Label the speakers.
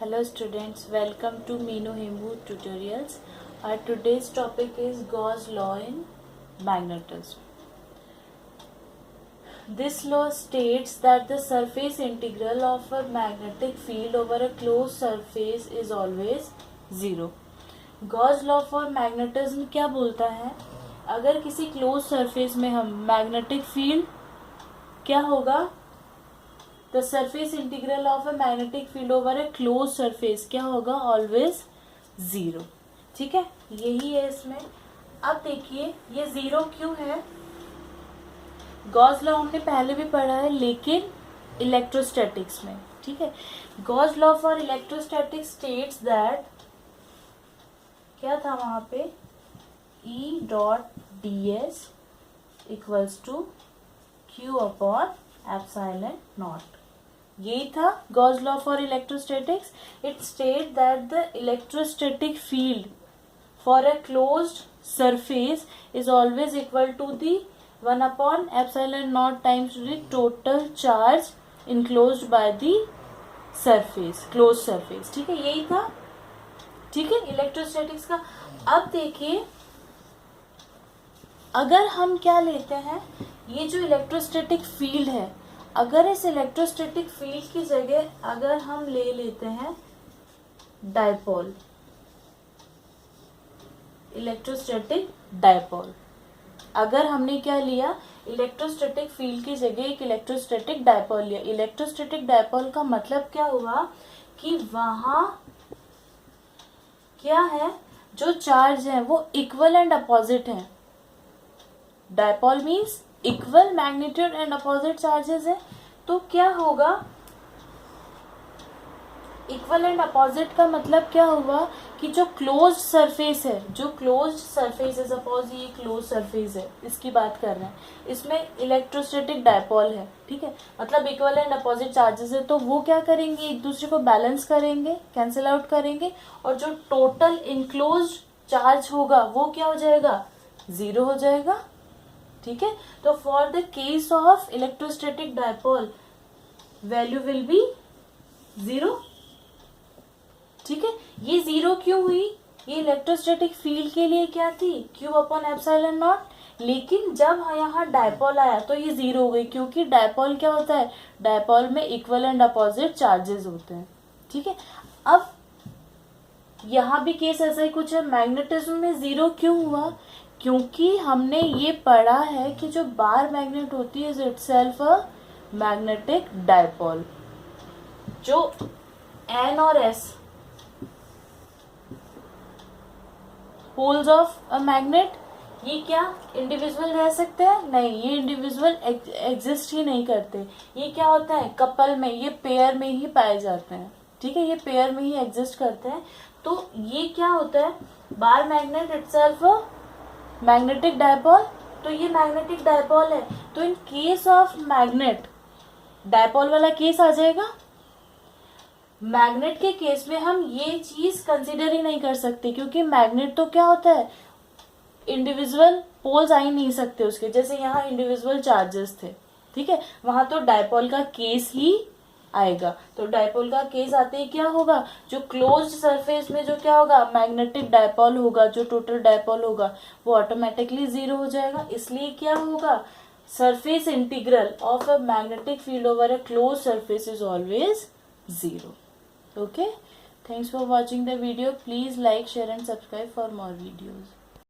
Speaker 1: Hello students, welcome to Meenu Himbu tutorials. Our today's topic is Gauss law in magnetism. This law states that the surface integral of a magnetic field over a closed surface is always zero. Gauss law for magnetism क्या बोलता है? अगर किसी close surface में हम magnetic field क्या होगा? The surface integral of a magnetic field over A close surface क्या होगा? Always zero. ठीक है, यही है इसमें. अब देखिए ये जीरो क्यों है. गॉस लॉ हमने पहले भी पढ़ा है लेकिन इलेक्ट्रोस्टैटिक्स में. ठीक है, Gauss law for electrostatics states that क्या था वहां पे, E dot D S equals to Q upon epsilon naught. यही था Gauss law for electrostatics. It state that the electrostatic field for a closed surface is always equal to the 1 upon epsilon naught times the total charge enclosed by the surface, close surface. ठीक है, यही था. ठीक है, electrostatics का. अब देखिए अगर हम क्या लेते हैं, ये जो इलेक्ट्रोस्टैटिक फील्ड है, अगर इस इलेक्ट्रोस्टैटिक फील्ड की जगह अगर हम ले लेते हैं डायपोल, इलेक्ट्रोस्टैटिक डायपोल, अगर हमने क्या लिया, इलेक्ट्रोस्टैटिक फील्ड की जगह एक इलेक्ट्रोस्टैटिक डायपोल लिया. इलेक्ट्रोस्टैटिक डायपोल का मतलब क्या हुआ कि वहां क्या है, जो चार्ज है वो इक्वल एंड अपोजिट है. Dipole means equal magnitude and opposite charges है. तो क्या होगा, इक्वल एंड अपोजिट का मतलब क्या हुआ कि जो क्लोज सरफेस है, जो क्लोज सरफेस है, सपोज ये क्लोज सरफेस है, इसकी बात कर रहे हैं, इसमें इलेक्ट्रोस्टैटिक डायपोल है. ठीक है, मतलब इक्वल एंड अपोजिट चार्जेस है, तो वो क्या करेंगे, एक दूसरे को बैलेंस करेंगे, कैंसिल आउट करेंगे, और जो टोटल इनक्लोज चार्ज होगा वो क्या हो जाएगा, जीरो हो जाएगा. ठीक है, तो for the case of electrostatic dipole value will be zero. ठीक है, ये जीरो क्यों हुई, ये इलेक्ट्रोस्टैटिक फील्ड के लिए क्या थी, क्यू अपॉन एप्सिलॉन नॉट. लेकिन जब यहाँ डायपोल आया तो ये जीरो हो गई, क्योंकि डायपोल क्या होता है, डायपोल में इक्वल एंड अपोजिट चार्जेस होते हैं. ठीक है, अब यहाँ भी केस ऐसा ही कुछ है. मैग्नेटिज्म में जीरो क्यों हुआ, क्योंकि हमने ये पढ़ा है कि जो बार मैग्नेट होती है is itself a magnetic dipole. जो एन और S poles of a magnet, ये क्या इंडिविजुअल रह सकते हैं? नहीं, ये इंडिविजुअल एग्जिस्ट ही नहीं करते. ये क्या होता है, कपल में, ये पेयर में ही पाए जाते हैं. ठीक है, ये पेयर में ही एग्जिस्ट करते हैं. तो ये क्या होता है, bar magnet itself magnetic dipole. तो ये मैग्नेटिक डायपोल है. तो in case of magnet, dipole वाला केस आ जाएगा. मैग्नेट के केस में हम ये चीज कंसीडर ही नहीं कर सकते, क्योंकि मैग्नेट तो क्या होता है, इंडिविजुअल पोल्स आ ही नहीं सकते उसके. जैसे यहाँ इंडिविजुअल चार्जेस थे, ठीक है, वहां तो डायपोल का केस ही आएगा. तो डायपोल का केस आते ही क्या होगा, जो क्लोज्ड सरफेस में जो क्या होगा, मैग्नेटिक डायपोल होगा, जो टोटल डायपोल होगा वो ऑटोमेटिकली जीरो हो जाएगा. इसलिए क्या होगा, surface integral of a magnetic field over a close surface is always zero. Okay, thanks for watching the video. Please like, share and subscribe for more videos.